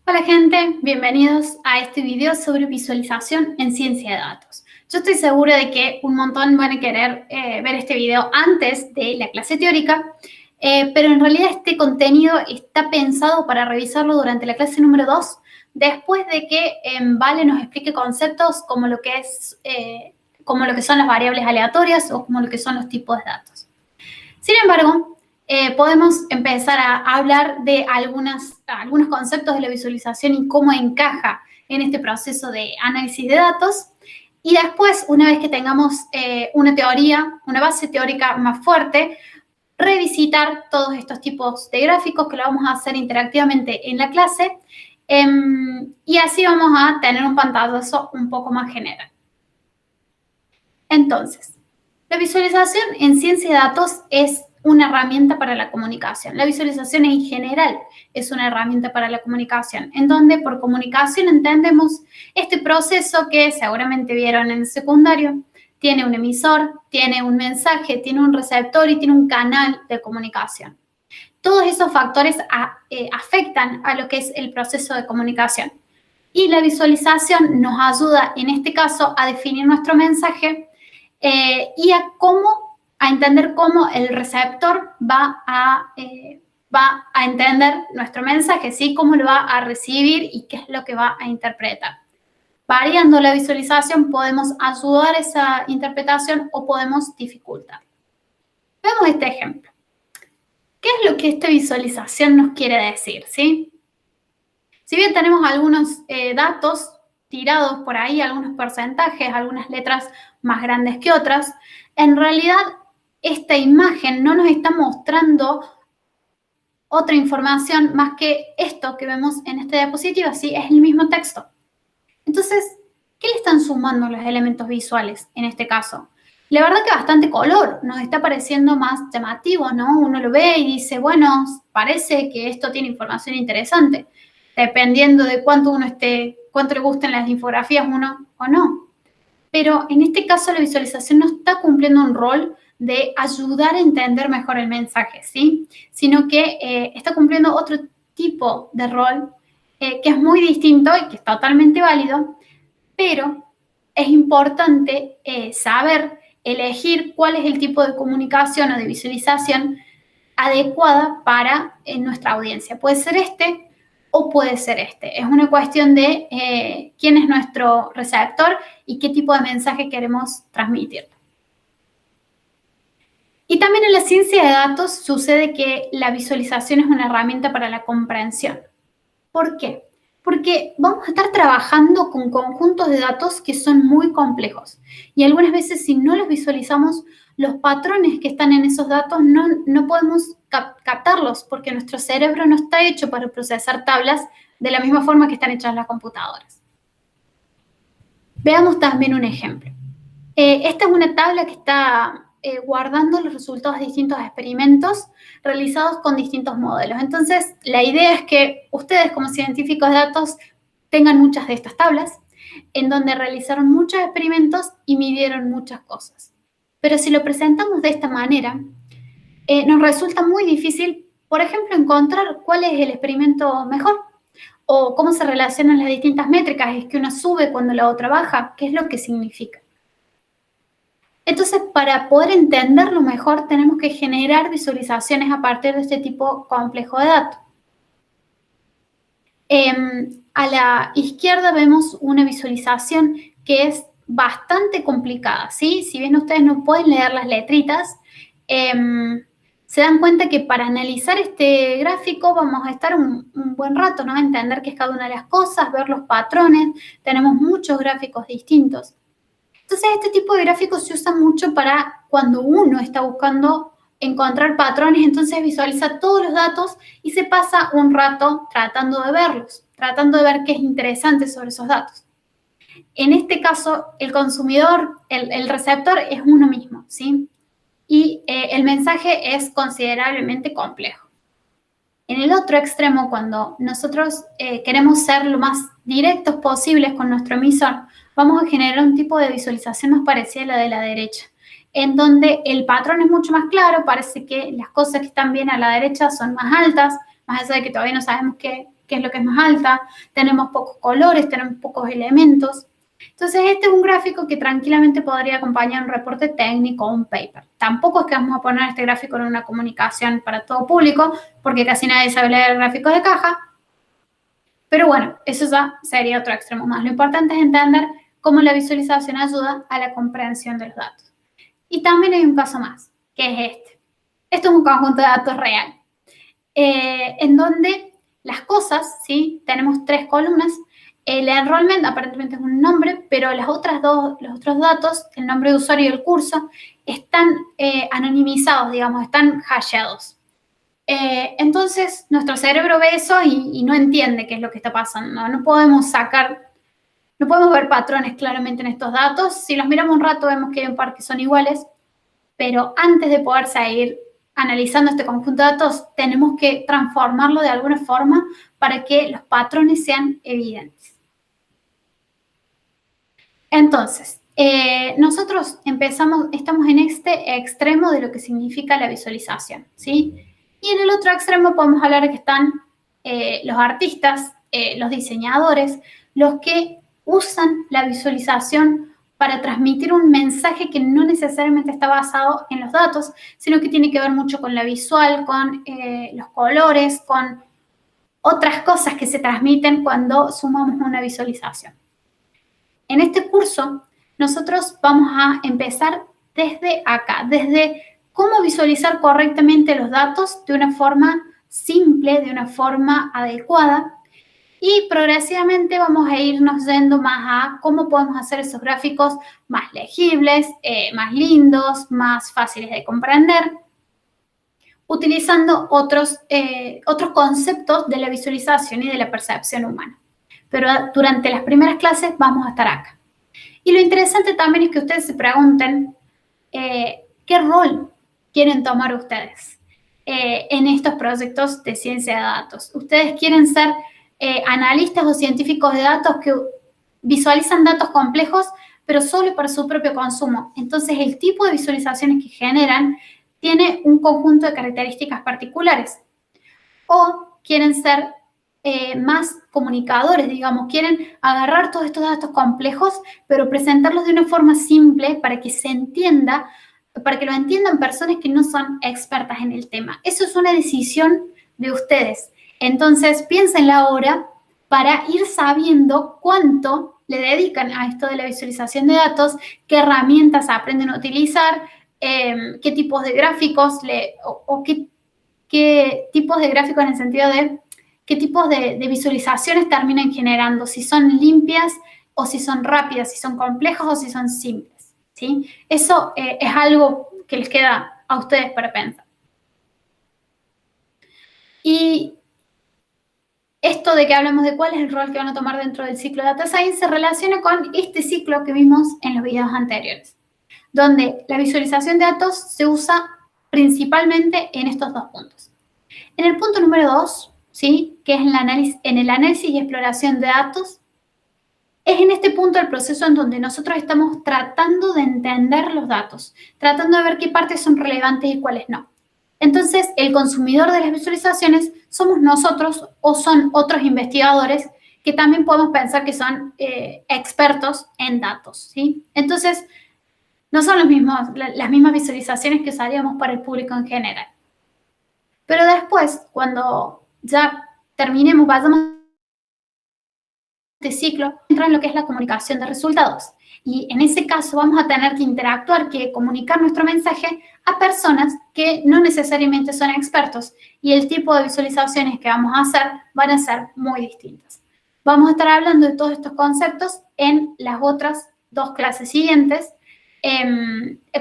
Hola gente, bienvenidos a este video sobre visualización en ciencia de datos. Yo estoy segura de que un montón van a querer ver este video antes de la clase teórica, pero en realidad este contenido está pensado para revisarlo durante la clase número 2, después de que Vale nos explique conceptos como lo que son las variables aleatorias o como lo que son los tipos de datos. Sin embargo, podemos empezar a hablar de algunos conceptos de la visualización y cómo encaja en este proceso de análisis de datos. Y después, una vez que tengamos una base teórica más fuerte, revisitar todos estos tipos de gráficos que lo vamos a hacer interactivamente en la clase. Y así vamos a tener un pantallazo un poco más general. Entonces, la visualización en ciencia de datos es una herramienta para la comunicación. La visualización en general es una herramienta para la comunicación, en donde por comunicación entendemos este proceso que seguramente vieron en el secundario. Tiene un emisor, tiene un mensaje, tiene un receptor y tiene un canal de comunicación. Todos esos factores afectan a lo que es el proceso de comunicación. Y la visualización nos ayuda, en este caso, a definir nuestro mensaje y a entender cómo el receptor va a entender nuestro mensaje, ¿sí? Cómo lo va a recibir y qué es lo que va a interpretar. Variando la visualización podemos ayudar a esa interpretación o podemos dificultar. Veamos este ejemplo. ¿Qué es lo que esta visualización nos quiere decir, sí? Si bien tenemos algunos datos tirados por ahí, algunos porcentajes, algunas letras más grandes que otras, en realidad esta imagen no nos está mostrando otra información más que esto que vemos en esta diapositiva, ¿sí? Es el mismo texto. Entonces, ¿qué le están sumando los elementos visuales en este caso? La verdad que bastante color, nos está pareciendo más llamativo, ¿no? Uno lo ve y dice, bueno, parece que esto tiene información interesante, dependiendo de cuánto le gusten las infografías uno o no. Pero en este caso la visualización no está cumpliendo un rol de ayudar a entender mejor el mensaje, ¿sí? Sino que está cumpliendo otro tipo de rol que es muy distinto y que es totalmente válido, pero es importante saber elegir cuál es el tipo de comunicación o de visualización adecuada para nuestra audiencia. Puede ser este o puede ser este. Es una cuestión de quién es nuestro receptor y qué tipo de mensaje queremos transmitir. Y también en la ciencia de datos sucede que la visualización es una herramienta para la comprensión. ¿Por qué? Porque vamos a estar trabajando con conjuntos de datos que son muy complejos. Y algunas veces si no los visualizamos, los patrones que están en esos datos no podemos captarlos porque nuestro cerebro no está hecho para procesar tablas de la misma forma que están hechas las computadoras. Veamos también un ejemplo. Esta es una tabla que está guardando los resultados de distintos experimentos realizados con distintos modelos. Entonces, la idea es que ustedes como científicos de datos tengan muchas de estas tablas en donde realizaron muchos experimentos y midieron muchas cosas. Pero si lo presentamos de esta manera, nos resulta muy difícil, por ejemplo, encontrar cuál es el experimento mejor o cómo se relacionan las distintas métricas, es que una sube cuando la otra baja, qué es lo que significa. Entonces, para poder entenderlo mejor, tenemos que generar visualizaciones a partir de este tipo complejo de datos. A la izquierda vemos una visualización que es bastante complicada, ¿sí? Si bien ustedes no pueden leer las letritas, se dan cuenta que para analizar este gráfico vamos a estar un buen rato, ¿no? Entender qué es cada una de las cosas, ver los patrones, tenemos muchos gráficos distintos. Entonces, este tipo de gráficos se usa mucho para cuando uno está buscando encontrar patrones, entonces visualiza todos los datos y se pasa un rato tratando de verlos, tratando de ver qué es interesante sobre esos datos. En este caso, el consumidor, el receptor es uno mismo, ¿sí? Y el mensaje es considerablemente complejo. En el otro extremo, cuando nosotros queremos ser lo más directos posibles con nuestro emisor, vamos a generar un tipo de visualización más parecida a la de la derecha, en donde el patrón es mucho más claro, parece que las cosas que están bien a la derecha son más altas, más allá de que todavía no sabemos qué que es lo que es más alta, tenemos pocos colores, tenemos pocos elementos. Entonces, este es un gráfico que tranquilamente podría acompañar un reporte técnico o un paper. Tampoco es que vamos a poner este gráfico en una comunicación para todo público, porque casi nadie sabe leer gráficos de caja. Pero bueno, eso ya sería otro extremo más. Lo importante es entender cómo la visualización ayuda a la comprensión de los datos. Y también hay un caso más, que es este. Esto es un conjunto de datos real, en donde las cosas, ¿sí? Tenemos 3 columnas. El enrollment aparentemente es un nombre, pero los otros datos, el nombre de usuario y el curso, están anonimizados, digamos, están hasheados. Entonces, nuestro cerebro ve eso y no entiende qué es lo que está pasando. No podemos ver patrones claramente en estos datos. Si los miramos un rato, vemos que hay un par que son iguales, pero antes de poder seguir analizando este conjunto de datos, tenemos que transformarlo de alguna forma para que los patrones sean evidentes. Entonces, nosotros estamos en este extremo de lo que significa la visualización, ¿sí? Y en el otro extremo podemos hablar de que están los artistas, los diseñadores, los que usan la visualización para transmitir un mensaje que no necesariamente está basado en los datos, sino que tiene que ver mucho con la visual, con los colores, con otras cosas que se transmiten cuando sumamos una visualización. En este curso, nosotros vamos a empezar desde acá, desde cómo visualizar correctamente los datos de una forma simple, de una forma adecuada, y progresivamente vamos a irnos yendo más a cómo podemos hacer esos gráficos más legibles, más lindos, más fáciles de comprender, utilizando otros conceptos de la visualización y de la percepción humana. Pero durante las primeras clases vamos a estar acá. Y lo interesante también es que ustedes se pregunten qué rol quieren tomar ustedes en estos proyectos de ciencia de datos. Ustedes quieren ser analistas o científicos de datos que visualizan datos complejos, pero solo para su propio consumo. Entonces, el tipo de visualizaciones que generan tiene un conjunto de características particulares. O quieren ser más comunicadores, digamos, quieren agarrar todos estos datos complejos, pero presentarlos de una forma simple para que se entienda, para que lo entiendan personas que no son expertas en el tema. Eso es una decisión de ustedes. Entonces, piénsenla ahora para ir sabiendo cuánto le dedican a esto de la visualización de datos, qué herramientas aprenden a utilizar, qué tipos de gráficos o qué tipos de gráficos en el sentido de qué tipos de visualizaciones terminan generando, si son limpias o si son rápidas, si son complejas o si son simples, ¿sí? Eso es algo que les queda a ustedes para pensar. Y esto de que hablemos de cuál es el rol que van a tomar dentro del ciclo de Data Science se relaciona con este ciclo que vimos en los videos anteriores, donde la visualización de datos se usa principalmente en estos 2 puntos. En el punto número 2, ¿sí? Que es en el análisis y exploración de datos, es en este punto el proceso en donde nosotros estamos tratando de entender los datos, tratando de ver qué partes son relevantes y cuáles no. Entonces, el consumidor de las visualizaciones somos nosotros o son otros investigadores que también podemos pensar que son expertos en datos, ¿sí? Entonces, no son las mismas visualizaciones que usaríamos para el público en general. Pero después, cuando ya terminemos, vayamos a este ciclo, entra en lo que es la comunicación de resultados. Y en ese caso vamos a tener que interactuar, que comunicar nuestro mensaje a personas que no necesariamente son expertos. Y el tipo de visualizaciones que vamos a hacer van a ser muy distintas. Vamos a estar hablando de todos estos conceptos en las otras 2 clases siguientes,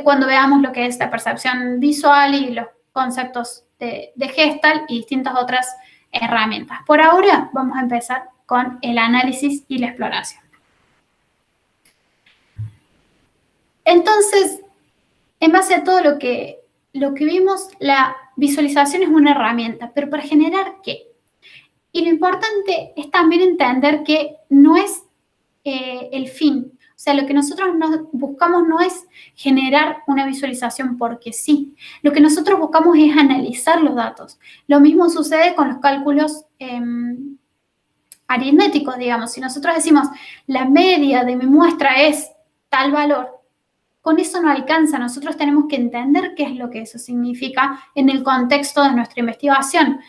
cuando veamos lo que es la percepción visual y los conceptos de Gestalt y distintas otras herramientas. Por ahora vamos a empezar con el análisis y la exploración. Entonces, en base a todo lo que vimos, la visualización es una herramienta, pero ¿para generar qué? Y lo importante es también entender que no es el fin. O sea, lo que nosotros buscamos no es generar una visualización porque sí. Lo que nosotros buscamos es analizar los datos. Lo mismo sucede con los cálculos aritméticos, digamos. Si nosotros decimos la media de mi muestra es tal valor, con eso no alcanza. Nosotros tenemos que entender qué es lo que eso significa en el contexto de nuestra investigación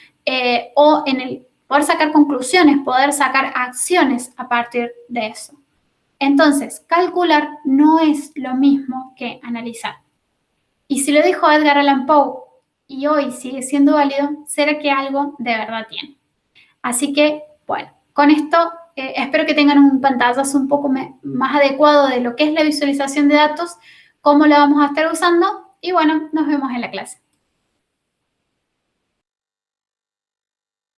o en el poder sacar conclusiones, poder sacar acciones a partir de eso. Entonces, calcular no es lo mismo que analizar. Y si lo dijo Edgar Allan Poe y hoy sigue siendo válido, será que algo de verdad tiene. Así que, bueno, con esto espero que tengan un pantallazo un poco más adecuado de lo que es la visualización de datos, cómo la vamos a estar usando y bueno, nos vemos en la clase.